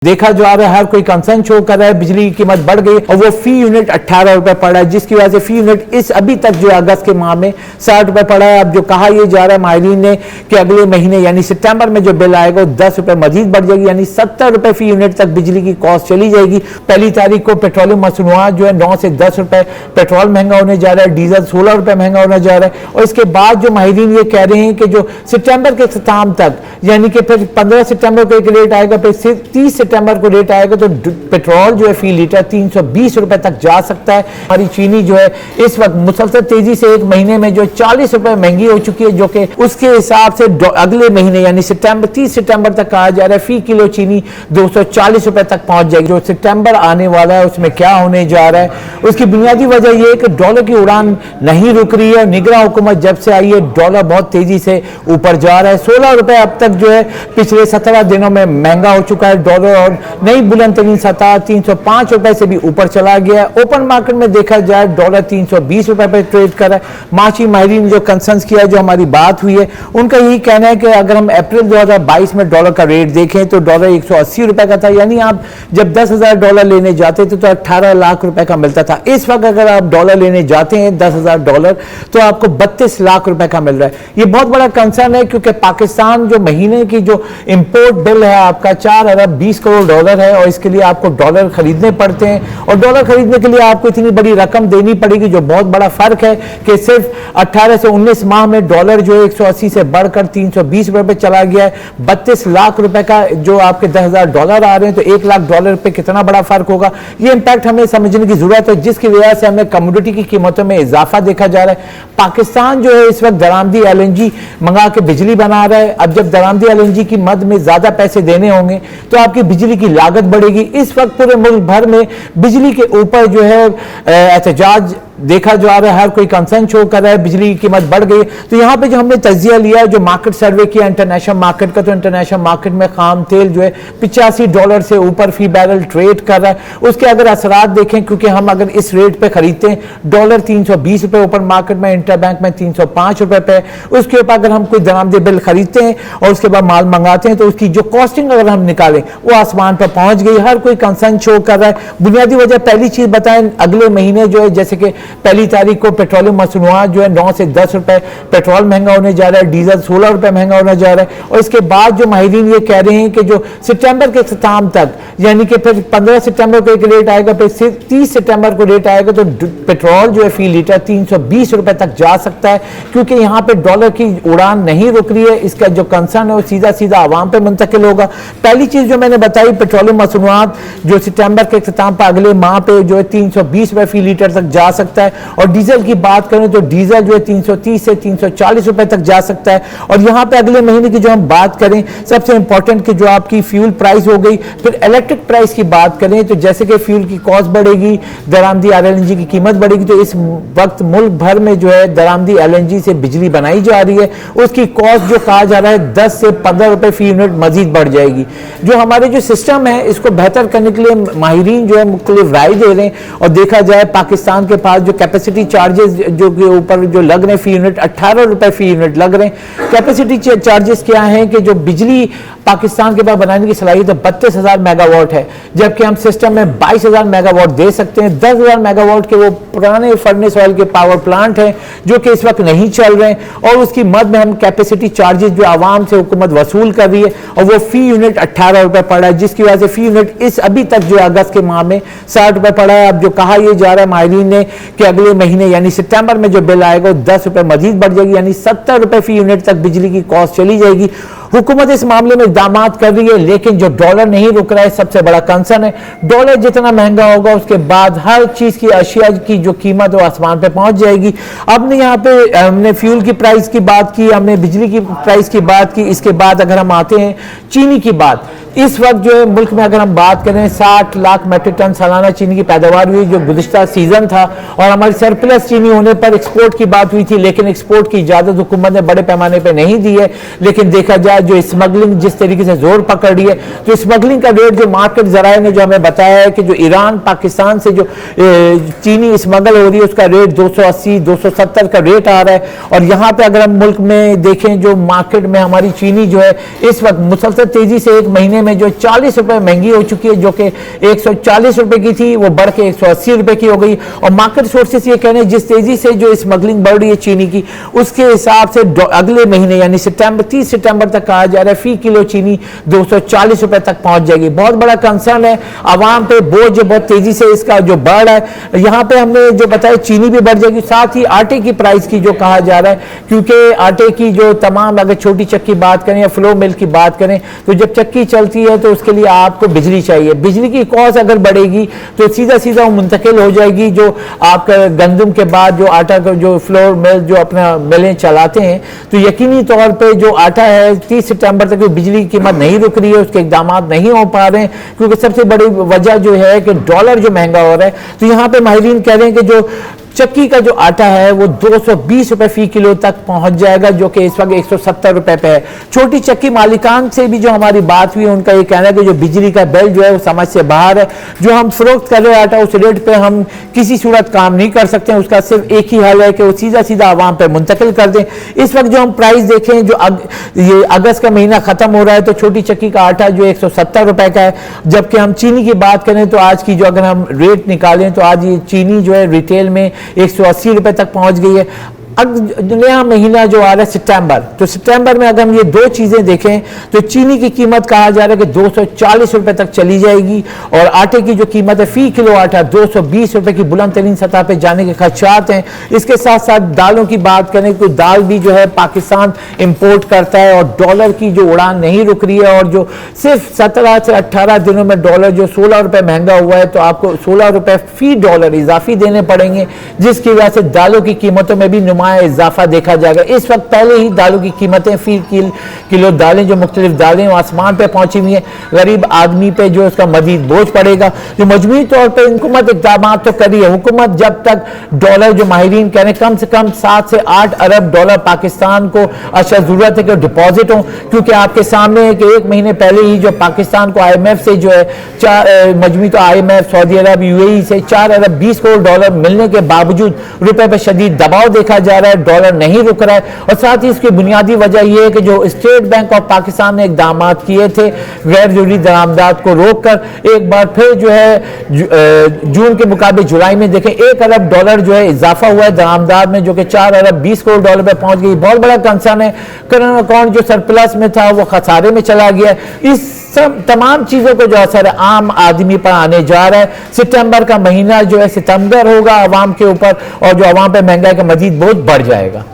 देखा जा रहा है, हर कोई कंसर्न शो कर रहा है, बिजली की कीमत बढ़ गई और वो फी यूनिट 18 रुपए पड़ा है, जिसकी वजह से फी यूनिट इस अभी तक जो अगस्त के माह में 60 रुपए पड़ा है। अब जो कहा यह जा रहा है माहिरीन ने कि अगले महीने यानी सितंबर में जो बिल आएगा 10 रुपए मजीद बढ़ जाएगी, यानी 70 रुपए फी यूनिट तक बिजली की कॉस्ट चली जाएगी। पहली तारीख को पेट्रोलियम मसनूआत जो है 9 से 10 रुपए पेट्रोल महंगा होने जा रहा है, डीजल 16 रुपए महंगा होने जा रहा है। और इसके बाद जो माहिरीन ये कह रहे हैं कि जो सितंबर के इख्तिताम तक यानी कि फिर 15 सितंबर को एक रेट आएगा, फिर 30 सितंबर को रेट आएगा तो पेट्रोल जो है फी लीटर 320 रुपए तक जा सकता है। हमारी चीनी जो है इस वक्त मुसलसल तेजी से एक महीने में जो 40 रुपए महंगी हो चुकी है, जो कि उसके हिसाब से अगले महीने यानी सितंबर 30 सितंबर तक कहा जा रहा है फी किलो चीनी 240 रुपए तक पहुंच जाएगी। जो सितंबर आने वाला है उसमें क्या होने जा रहा है, उसकी बुनियादी वजह यह है कि डॉलर की उड़ान नहीं रुक रही है। निगरान हुकूमत जब से आई है डॉलर बहुत तेजी से ऊपर जा रहा है। 16 रुपए अब तक जो है पिछले 17 दिनों में महंगा हो चुका है डॉलर, और नई बुलंद तरीन सतह 305 रुपए से भी ऊपर चला गया है। ओपन मार्केट में देखा जाए डॉलर 320 रुपए पर ट्रेड कर रहा है। माशी माहिरीन जो कंसर्न किया, जो हमारी बात हुई है, उनका यही कहना है कि अगर हम अप्रैल 2022 में डॉलर का रेट देखें तो डॉलर 180 रुपए का था, यानी आप जब 10,000 डॉलर लेने जाते थे तो 18 लाख रुपए का मिलता था। इस वक्त अगर आप डॉलर लेने जाते हैं 10,000 डॉलर तो आपको 32 लाख रुपए का मिल रहा है। ये बहुत बड़ा कंसर्न है, क्योंकि पाकिस्तान जो महीने की जो इंपोर्ट बिल है आपका 4 अरब 20 करोड़ डॉलर है, और इसके लिए आपको डॉलर खरीदने पड़ते हैं, और डॉलर खरीदने के लिए आपको इतनी बड़ी रकम देनी पड़ेगी, जो बहुत बड़ा फर्क है कि सिर्फ 18 से 19 माह में डॉलर जो है 180 से बढ़कर 320 रुपए पे चला गया है। 32 लाख रुपए का जो आपके 10,000 डॉलर आ रहे हैं, तो 1 लाख डॉलर पे कितना बड़ा फर्क होगा, ये इंपैक्ट हमें समझने की जरूरत है, जिसकी वजह से हमें कमोडिटी की कीमतों में इजाफा देखा जा रहा है। पाकिस्तान जो है इस वक्त दरामदी LNG मंगा के बिजली बना रहा है। अब जब दरामदी LNG की मद में ज्यादा पैसे देने होंगे तो आपकी बिजली की लागत बढ़ेगी। इस वक्त पूरे मुल्क भर में बिजली के ऊपर जो है एहतजाज देखा जा रहा है, हर कोई कंसर्न शो कर रहा है, बिजली की कीमत बढ़ गई। तो यहाँ पे जो हमने तजिया लिया है, जो मार्केट सर्वे किया इंटरनेशनल मार्केट का, तो इंटरनेशनल मार्केट में खाम तेल जो है 85 डॉलर से ऊपर फी बैरल ट्रेड कर रहा है। उसके अगर असरात देखें, क्योंकि हम अगर इस रेट पे खरीदते हैं डॉलर 320 रुपए ओपन मार्केट में, इंटरबैंक में 305 रुपए पे, उसके ऊपर अगर हम कोई दरामदी बिल खरीदते हैं और उसके बाद माल मंगाते हैं तो उसकी जो कॉस्टिंग अगर हम निकालें वो आसमान पर पहुंच गई। हर कोई कंसर्न शो कर रहा है। बुनियादी वजह पहली चीज बताएं, अगले महीने जो है जैसे कि पहली तारीख को पेट्रोलियम मसनूआत जो है 9 से 10 रुपए पेट्रोल महंगा होने जा रहा है, डीजल 16 रुपए महंगा होने जा रहा है। और इसके बाद जो माहिरीन ये कह रहे हैं कि जो सितंबर के इख्तिताम तक यानी कि फिर 15 सितंबर को एक रेट आएगा, फिर 30 सितंबर को रेट आएगा तो पेट्रोल जो है फी लीटर 320 रुपए तक जा सकता है, क्योंकि यहाँ पे डॉलर की उड़ान नहीं रुक रही है। इसका जो कंसर्न है वो सीधा सीधा आवाम पे मुंतकिल होगा। पहली चीज जो मैंने बताई, पेट्रोलियम मसनूआत जो सितंबर के इख्तिताम पर अगले माह पे जो है 320 रुपए फी लीटर तक जा सकता है, और डीजल की बात करें तो डीजल जो है 330 से 340 रुपए तक जा सकता है। और यहाँ पे अगले महीने की जो हम बात करें, सबसे इंपॉर्टेंट कि जो आपकी फ्यूल प्राइस हो गई, फिर इलेक्ट्रिक प्राइस की बात करें तो जैसे कि फ्यूल की कॉस्ट बढ़ेगी, दरामदी LNG की कीमत बढ़ेगी, तो इस वक्त मुल्क भर में जो है दरामदी LNG से बिजली बनाई जा रही है, उसकी कॉस्ट जो कहा जा रहा है 10 से 15 रुपए फी यूनिट मजीद बढ़ जाएगी। जो हमारे जो सिस्टम है इसको बेहतर करने के लिए माहिरीन जो है मुख्तलिफ राय दे रहे हैं। और देखा जाए पाकिस्तान के पास जो कैपेसिटी चार्जेस जो के ऊपर जो लग रहे हैं फी यूनिट 18 रुपए फी यूनिट लग रहे हैं। कैपेसिटी चार्जेस क्या हैं कि जो बिजली पाकिस्तान के पास बनाने की सलाहियत 32,000 मेगावाट है, जबकि हम सिस्टम में 22,000 मेगावाट दे सकते हैं। 10,000 मेगावाट के वो पुराने फर्नेस ऑयल के पावर प्लांट हैं जो कि इस वक्त नहीं चल रहे हैं, और उसकी मद में हम कैपेसिटी चार्जेस जो आवाम से हुकूमत वसूल कर रही है, और वो फी यूनिट 18 रुपए पड़ा है, जिसकी वजह से फी यूनिट इस अभी तक जो अगस्त के माह में 60 रुपए पड़ा है। अब जो कहा यह जा रहा है माहिरीन ने कि अगले महीने यानी सितंबर में जो बिल आएगा 10 रुपए मजीद बढ़ जाएगी, यानी 70 रुपए फी यूनिट तक बिजली की कॉस्ट चली जाएगी। हुकूमत इस मामले में इक़दाम कर रही है, लेकिन जो डॉलर नहीं रुक रहा है सबसे बड़ा कंसर्न है। डॉलर जितना महंगा होगा उसके बाद हर चीज की अशिया की जो कीमत है आसमान पे पहुंच जाएगी। हमने यहाँ पे हमने फ्यूल की प्राइस की बात की, हमने बिजली की प्राइस की बात की। इसके बाद अगर हम आते हैं चीनी की बात, इस वक्त जो है मुल्क में अगर हम बात करें 60 लाख मेट्रिक टन सालाना चीनी की पैदावार हुई, जो गुज़िश्ता सीजन था, और हमारी सरप्लस चीनी होने पर एक्सपोर्ट की बात हुई थी, लेकिन एक्सपोर्ट की इजाजत हुकूमत ने बड़े पैमाने पर नहीं दी है। लेकिन देखा जाए जो स्मगलिंग जिस तरीके से जोर पकड़ रही है, तो स्मगलिंग का रेट जो मार्केट जराए ने जो हमें बताया है कि जो ईरान पाकिस्तान से जो चीनी स्मगल हो रही है उसका रेट 280-270 का रेट आ रहा है। और यहाँ पे अगर हम मुल्क में देखें जो मार्केट में हमारी चीनी जो है इस वक्त मुसलसल तेजी से एक महीने महीने में जो 40 रुपए महंगी हो चुकी है, जो कि 140 रुपए की थी वो बढ़ के 180 रुपए की हो गई। और मार्केट सोर्सेस ये कह रहे हैं जिस तेजी से जो स्मगलिंग बढ़ रही है चीनी की, उसके हिसाब से अगले महीने यानी सितंबर 30 सितंबर तक कहा जा रहा है फी किलो चीनी 240 रुपए तक पहुंच जाएगी। बहुत बड़ा कंसर्न है, आवाम पे बोझ बहुत तेजी से इसका जो बढ़ रहा है। यहाँ पे हमने जो बताया चीनी भी बढ़ जाएगी, साथ ही आटे की प्राइस की जो कहा जा रहा है, क्योंकि आटे की जो तमाम अगर छोटी चक्की बात करें या फ्लो मिल की बात करें, तो जब चक्की चलती है तो उसके लिए आपको बिजली चाहिए। बिजली की कॉस्ट अगर बढ़ेगी तो सीधा सीधा वो मुंतकिल हो जाएगी जो आपका गंदम के बाद जो आटा का जो फ्लोर मिल जो अपना मिलें चलाते हैं, तो यकीनी तौर पे जो आटा है 30 सितंबर तक बिजली की कीमत नहीं रुक रही है, उसके इकदाम नहीं हो पा रहे हैं, क्योंकि सबसे बड़ी वजह जो है कि डॉलर जो महंगा हो रहा है। तो यहाँ पे माहिरीन कह रहे हैं कि जो चक्की का जो आटा है वो 220 रुपए फी किलो तक पहुंच जाएगा, जो कि इस वक्त 170 रुपए पे है। छोटी चक्की मालिकान से भी जो हमारी बात हुई, उनका ये कहना है कि जो बिजली का बिल जो है वो समझ से बाहर है। जो हम फरोख्त कर रहे आटा उस रेट पे हम किसी सूरत काम नहीं कर सकते हैं, उसका सिर्फ एक ही हल है कि वो सीधा सीधा आवाम पे मुंतकिल कर दें। इस वक्त जो हम प्राइस देखें, जो ये अगस्त का महीना खत्म हो रहा है, तो छोटी चक्की का आटा जो 170 रुपए का है, जबकि हम चीनी की बात करें तो आज की जो अगर हम रेट निकालें तो आज ये चीनी जो है रिटेल में 180 रुपए तक पहुंच गई है। अब नया महीना जो आ रहा है सितंबर, तो सितंबर में अगर हम ये दो चीजें देखें तो चीनी की कीमत कहा जा रहा है कि 240 रुपए तक चली जाएगी, और आटे की जो कीमत है फी किलो आटा 220 रुपए की बुलंद तरीन सतह पे जाने के खदशात हैं। इसके साथ साथ दालों की बात करें तो दाल भी जो है पाकिस्तान इंपोर्ट करता है, और डॉलर की जो उड़ान नहीं रुक रही है, और जो सिर्फ 17 से 18 दिनों में डॉलर जो 16 रुपए महंगा हुआ है, तो आपको 16 रुपए फी डॉलर इजाफी देने पड़ेंगे, जिसकी वजह से दालों की कीमतों में भी इजाफा देखा जाएगा। इस वक्त पहले ही दालों की कीमतें फी किलो दालें जो मुख्तलिफ दालें आसमान पे पहुंची हुई हैं, गरीब आदमी पे जो उसका मजीद बोझ पड़ेगा। जो मजमूई तौर पर हुकूमत इक़दाम तो करी है, हुकूमत जब तक डॉलर जो माहिरीन कह रहे हैं कम से कम 7 से 8 अरब डॉलर पाकिस्तान को अच्छा जरूरत है कि डिपॉजिट हो, क्योंकि आपके सामने है कि एक महीने पहले ही जो पाकिस्तान को IMF से जो है मजमूई तो IMF सऊदी अरब UAE से 4 अरब 20 करोड़ डॉलर मिलने के बावजूद रुपए पर शदीद दबाव देखा जा रहा है, डॉलर नहीं रुक रहा है। और साथ ही इसकी बुनियादी वजह यह है कि जो स्टेट बैंक ऑफ पाकिस्तान ने इकदाम किए थे गैर जरूरी दरामदात को रोककर, एक बार फिर जो है जून के मुकाबले जुलाई में देखें 1 अरब डॉलर जो है इजाफा हुआ है दरामदात में, जो कि 4 अरब 20 करोड़ डॉलर पे पहुंच गई। बहुत बड़ा कंसर्न है, करंट अकाउंट जो सरप्लस में था वो खसारे में चला गया। इस सब तमाम चीजों को जो असर आम आदमी पर आने जा रहा है। सितंबर का महीना जो है सितमगर होगा आवाम के ऊपर, और जो आवाम पे महंगाई का मजीद बोझ बढ़ जाएगा।